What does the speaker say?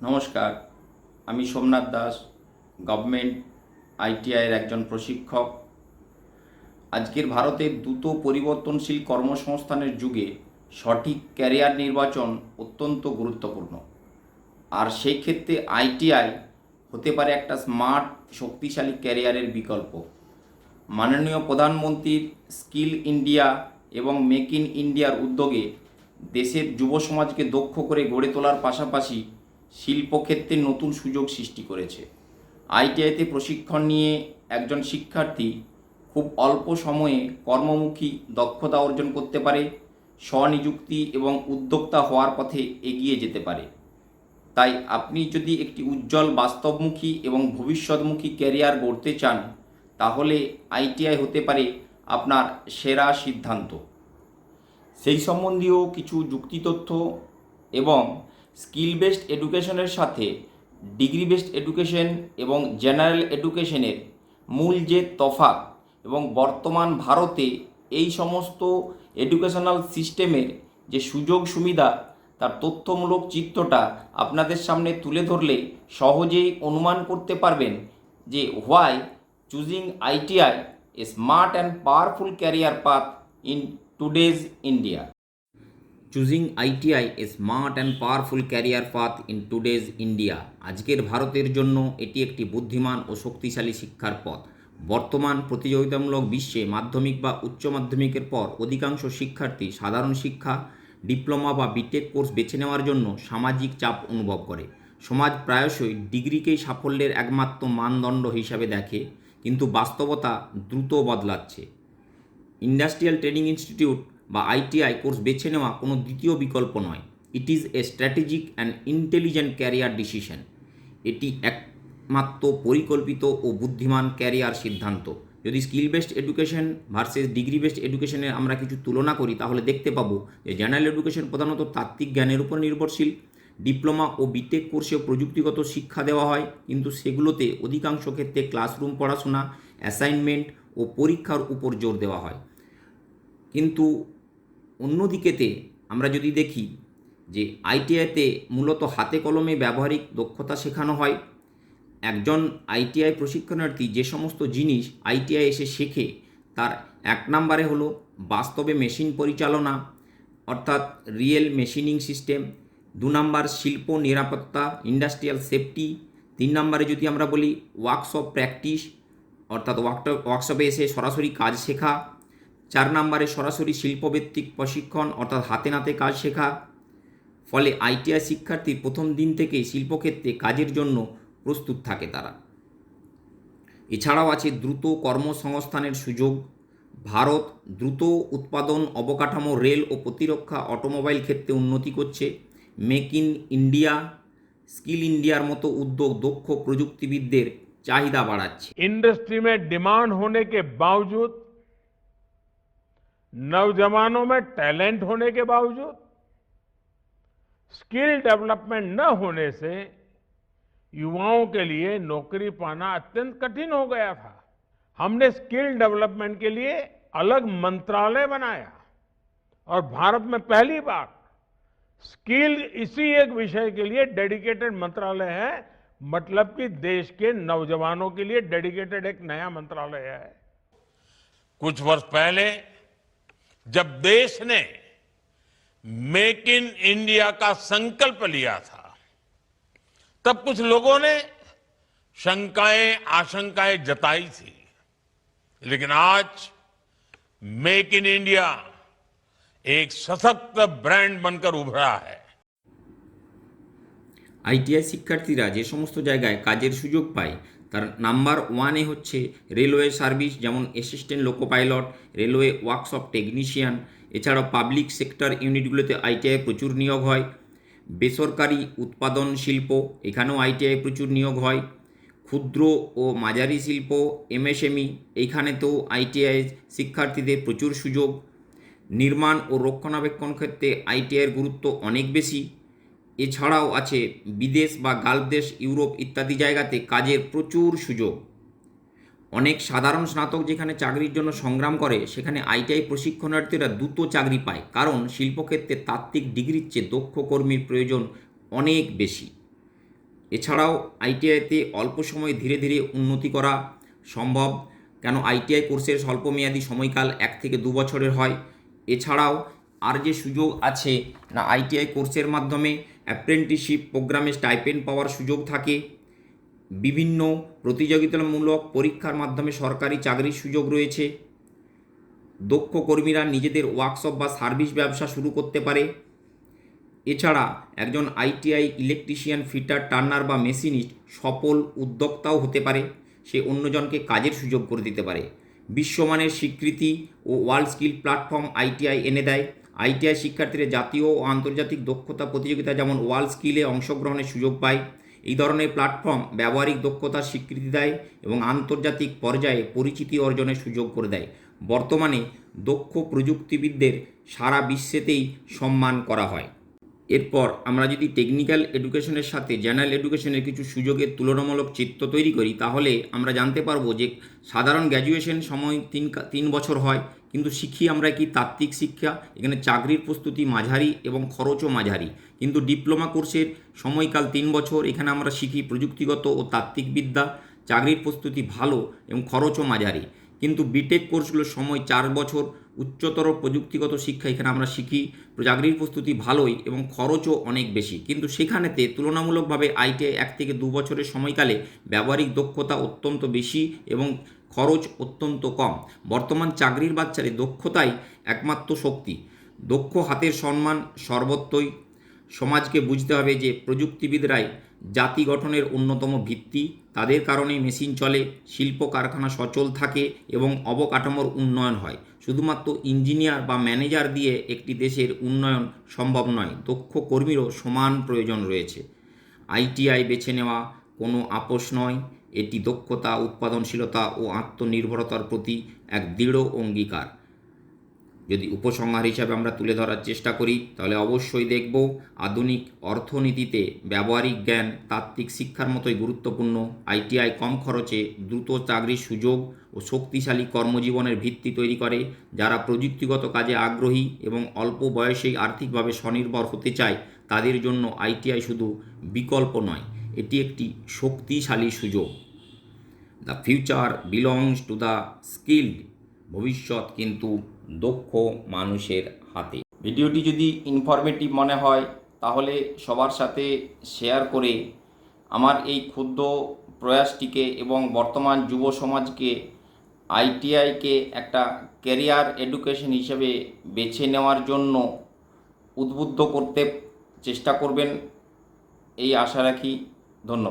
নমস্কার, আমি সোমনাথ দাস, গভর্নমেন্ট আইটিআইয়ের একজন প্রশিক্ষক। আজকের ভারতের দ্রুত পরিবর্তনশীল কর্মসংস্থানের যুগে সঠিক ক্যারিয়ার নির্বাচন অত্যন্ত গুরুত্বপূর্ণ। আর সেই ক্ষেত্রে আইটিআই হতে পারে একটা স্মার্ট, শক্তিশালী ক্যারিয়ারের বিকল্প। মাননীয় প্রধানমন্ত্রীর স্কিল ইন্ডিয়া এবং মেক ইন ইন্ডিয়ার উদ্যোগে দেশের যুব সমাজকে দক্ষ করে গড়ে তোলার পাশাপাশি শিল্পক্ষেত্রে নতুন সুযোগ সৃষ্টি করেছে। আইটিআইতে প্রশিক্ষণ নিয়ে একজন শিক্ষার্থী খুব অল্প সময়ে কর্মমুখী দক্ষতা অর্জন করতে পারে, স্বনিযুক্তি এবং উদ্যোক্তা হওয়ার পথে এগিয়ে যেতে পারে। তাই আপনি যদি একটি উজ্জ্বল, বাস্তবমুখী এবং ভবিষ্যৎমুখী ক্যারিয়ার গড়তে চান, তাহলে আইটিআই হতে পারে আপনার সেরা সিদ্ধান্ত। সেই সম্বন্ধীয় কিছু যুক্তিতথ্য এবং স্কিল বেসড এডুকেশনের সাথে ডিগ্রি বেসড এডুকেশন এবং জেনারেল এডুকেশনের মূল যে তফাৎ এবং বর্তমান ভারতে এই সমস্ত এডুকেশনাল সিস্টেমের যে সুযোগ সুবিধা, তার তথ্যমূলক চিত্রটা আপনাদের সামনে তুলে ধরলে সহজেই অনুমান করতে পারবেন যে why choosing ITI a smart and powerful career path in today's India. Choosing ITI a smart and powerful career path in today's India. আজকের ভারতের জন্য এটি একটি বুদ্ধিমান ও শক্তিশালী শিক্ষার পথ। বর্তমান প্রতিযোগিতামূলক বিশ্বে মাধ্যমিক বা উচ্চ মাধ্যমিকের পর অধিকাংশ শিক্ষার্থী সাধারণ শিক্ষা, ডিপ্লোমা বা বিটেক কোর্স বেছে নেওয়ার জন্য সামাজিক চাপ অনুভব করে। সমাজ প্রায়শই ডিগ্রিকেই সাফল্যের একমাত্র মানদণ্ড হিসাবে দেখে, কিন্তু বাস্তবতা দ্রুত বদলাচ্ছে। ইন্ডাস্ট্রিয়াল ট্রেনিং ইনস্টিটিউট বা আইটিআই কোর্স বেছে নেওয়া কোনো দ্বিতীয় বিকল্প নয়। It is a strategic and intelligent career decision. এটি একমাত্র পরিকল্পিত ও বুদ্ধিমান ক্যারিয়ার সিদ্ধান্ত। যদি skill based education versus degree based এডুকেশনের আমরা কিছু তুলনা করি, তাহলে দেখতে পাবো যে জেনারেল এডুকেশন প্রধানত তাত্ত্বিক জ্ঞানের উপর নির্ভরশীল। ডিপ্লোমা ও বিটেক কোর্সেও প্রযুক্তিগত শিক্ষা দেওয়া হয়, কিন্তু সেগুলোতে অধিকাংশ ক্ষেত্রে ক্লাসরুম পড়াশোনা, অ্যাসাইনমেন্ট ও পরীক্ষার উপর জোর দেওয়া হয়। কিন্তু অন্যদিকেতে আমরা যদি দেখি যে আইটিআইতে মূলত হাতে কলমে ব্যবহারিক দক্ষতা শেখানো হয়। একজন আইটিআই প্রশিক্ষণার্থী যে সমস্ত জিনিস আইটিআই এসে শেখে, তার 1 নম্বরে হলো বাস্তবে মেশিন পরিচালনা, অর্থাৎ রিয়েল মেশিনিং সিস্টেম। 2 নম্বর শিল্প নিরাপত্তা, ইন্ডাস্ট্রিয়াল সেফটি। 3 নম্বরে যদি আমরা বলি ওয়ার্কশপ প্র্যাকটিস, অর্থাৎ ওয়ার্কশপে এসে সরাসরি কাজ শেখা। 4 নম্বরে সরাসরি শিল্পভিত্তিক প্রশিক্ষণ, অর্থাৎ হাতে নাতে কাজ শেখা। ফলে আইটিআই শিক্ষার্থী প্রথম দিন থেকেই শিল্পক্ষেত্রে কাজের জন্য প্রস্তুত থাকে তারা। এছাড়াও আছে দ্রুত কর্মসংস্থানের সুযোগ। ভারত দ্রুত উৎপাদন অবকাঠামো, রেল ও প্রতিরক্ষা, অটোমোবাইল ক্ষেত্রে উন্নতি করছে। মেক ইন ইন্ডিয়া, স্কিল ইন্ডিয়ার মতো উদ্যোগ দক্ষ প্রযুক্তিবিদদের চাহিদা বাড়াচ্ছে। इंडस्ट्री में डिमांड होने के बावजूद, नौजवानों में टैलेंट होने के बावजूद, स्किल डेवलपमेंट न होने से युवाओं के लिए नौकरी पाना अत्यंत कठिन हो गया था। हमने स्किल डेवलपमेंट के लिए अलग मंत्रालय बनाया और भारत में पहली बार स्किल इसी एक विषय के लिए डेडिकेटेड मंत्रालय है। मतलब कि देश के नौजवानों के लिए डेडिकेटेड एक नया मंत्रालय है। कुछ वर्ष पहले जब देश ने मेक इन इंडिया का संकल्प लिया था, तब कुछ लोगों ने शंकाएं, आशंकाएं जताई थी, लेकिन आज मेक इन इंडिया एक सशक्त ब्रांड बनकर उभरा है। আইটিআই শিক্ষার্থীরা যে সমস্ত জায়গায় কাজের সুযোগ পায়, তার নাম্বার 1-এ হচ্ছে রেলওয়ে সার্ভিস, যেমন assistant loco pilot, railway workshop technician. এছাড়াও পাবলিক সেক্টর ইউনিটগুলোতে আইটিআই প্রচুর নিয়োগ হয়। বেসরকারি উৎপাদন শিল্প, এখানেও আইটিআই প্রচুর নিয়োগ হয়। ক্ষুদ্র ও মাঝারি শিল্প, এমএসএমই, এইখানেতেও আইটিআই শিক্ষার্থীদের প্রচুর সুযোগ। নির্মাণ ও রক্ষণাবেক্ষণ ক্ষেত্রে আইটিআইয়ের গুরুত্ব অনেক বেশি। এছাড়াও আছে বিদেশ বা গালফ দেশ, ইউরোপ ইত্যাদি জায়গাতে কাজের প্রচুর সুযোগ। অনেক সাধারণ স্নাতক যেখানে চাকরির জন্য সংগ্রাম করে, সেখানে আইটিআই প্রশিক্ষণার্থীরা দ্রুত চাকরি পায়, কারণ শিল্পক্ষেত্রে তাত্ত্বিক ডিগ্রির চেয়ে দক্ষ কর্মীর প্রয়োজন অনেক বেশি। এছাড়াও আইটিআইতে অল্প সময়ে ধীরে ধীরে উন্নতি করা সম্ভব, কেন আইটিআই কোর্সের স্বল্পমেয়াদী সময়কাল 1 থেকে 2 বছরের হয়। এছাড়াও আর যে সুযোগ আছে না, আইটিআই কোর্সের মাধ্যমে অ্যাপ্রেন্টিসশিপ প্রোগ্রামে স্টাইপেন্ড পাওয়ার সুযোগ থাকে। বিভিন্ন প্রতিযোগিতামূলক পরীক্ষার মাধ্যমে সরকারি চাকরির সুযোগ রয়েছে। দক্ষ কর্মীরা নিজেদের ওয়ার্কশপ বা সার্ভিস ব্যবসা শুরু করতে পারে। এছাড়া একজন আইটিআই ইলেকট্রিশিয়ান, ফিটার, টার্নার বা মেশিনিস্ট সফল উদ্যোক্তাও হতে পারে। সে অন্যজনকে কাজের সুযোগ করে দিতে পারে। বিশ্বমানের স্বীকৃতি ও ওয়ার্ল্ড স্কিল প্ল্যাটফর্ম আইটিআই এনে দেয়। আইটিআই শিক্ষার্থীরা জাতীয় ও আন্তর্জাতিক দক্ষতা প্রতিযোগিতা যেমন ওয়ার্ল্ড স্কিলে অংশগ্রহণের সুযোগ পায়। এই ধরনের প্ল্যাটফর্ম ব্যবহারিক দক্ষতার স্বীকৃতি দেয় এবং আন্তর্জাতিক পর্যায়ে পরিচিতি অর্জনের সুযোগ করে দেয়। বর্তমানে দক্ষ প্রযুক্তিবিদদের সারা বিশ্বেতেই সম্মান করা হয়। এরপর আমরা যদি টেকনিক্যাল এডুকেশনের সাথে জেনারেল এডুকেশনের কিছু সুযোগের তুলনামূলক চিত্র তৈরি করি, তাহলে আমরা জানতে পারবো যে সাধারণ গ্র্যাজুয়েশন সময় 3 বছর হয়, কিন্তু শিখি আমরা কি তাত্ত্বিক শিক্ষা। এখানে চাকরির প্রস্তুতি মাঝারি এবং খরচও মাঝারি। কিন্তু ডিপ্লোমা কোর্সের সময়কাল 3 বছর, এখানে আমরা শিখি প্রযুক্তিগত ও তাত্ত্বিক বিদ্যা। চাকরির প্রস্তুতি ভালো এবং খরচও মাঝারি। কিন্তু বিটেক কোর্সগুলোর সময় 4 বছর, উচ্চতর প্রযুক্তিগত শিক্ষা এখানে আমরা শিখি। চাকরির প্রস্তুতি ভালোই এবং খরচও অনেক বেশি। কিন্তু সেখানেতে তুলনামূলকভাবে আইটিআই 1 থেকে 2 বছরের সময়কালে ব্যবহারিক দক্ষতা অত্যন্ত বেশি এবং খরচ অত্যন্ত কম। বর্তমান চাকরির বাজারে দক্ষতাই একমাত্র শক্তি। দক্ষ হাতের সম্মান সর্বত্রই। সমাজকে বুঝতে হবে যে প্রযুক্তিবিদরাই জাতি গঠনের অন্যতম ভিত্তি। তাদের কারণেই মেশিন চলে, শিল্প কারখানা সচল থাকে এবং অবকাঠামোর উন্নয়ন হয়। শুধুমাত্র ইঞ্জিনিয়ার বা ম্যানেজার দিয়ে একটি দেশের উন্নয়ন সম্ভব নয়। দক্ষ কর্মীরও সমান প্রয়োজন রয়েছে। আইটিআই বেছে নেওয়া কোনো আপোষ নয়। এটি দক্ষতা, উৎপাদনশীলতা ও আত্মনির্ভরতার প্রতি এক দৃঢ় অঙ্গীকার। যদি উপসংহার হিসাবে আমরা তুলে ধরার চেষ্টা করি, তাহলে অবশ্যই দেখব আধুনিক অর্থনীতিতে ব্যবহারিক জ্ঞান তাত্ত্বিক শিক্ষার মতোই গুরুত্বপূর্ণ। আইটিআই কম খরচে দ্রুত চাকরির সুযোগ ও শক্তিশালী কর্মজীবনের ভিত্তি তৈরি করে। যারা প্রযুক্তিগত কাজে আগ্রহী এবং অল্প বয়সেই আর্থিকভাবে স্বনির্ভর হতে চায়, তাদের জন্য আইটিআই শুধু বিকল্প নয়, এটি একটি শক্তিশালী সুযোগ। The future belongs to the skilled. ভবিষ্যৎ কিন্তু দক্ষ মানুষের হাতে। ভিডিওটি যদি ইনফরমেটিভ মনে হয়, তাহলে সবার সাথে শেয়ার করে আমার এই ক্ষুদ্র প্রয়াসটিকে এবং বর্তমান যুব সমাজকে আইটিআইকে একটা ক্যারিয়ার এডুকেশন হিসেবে বেছে নেওয়ার জন্য উদ্বুদ্ধ করতে চেষ্টা করবেন, এই আশা রাখি। ধন্যবাদ।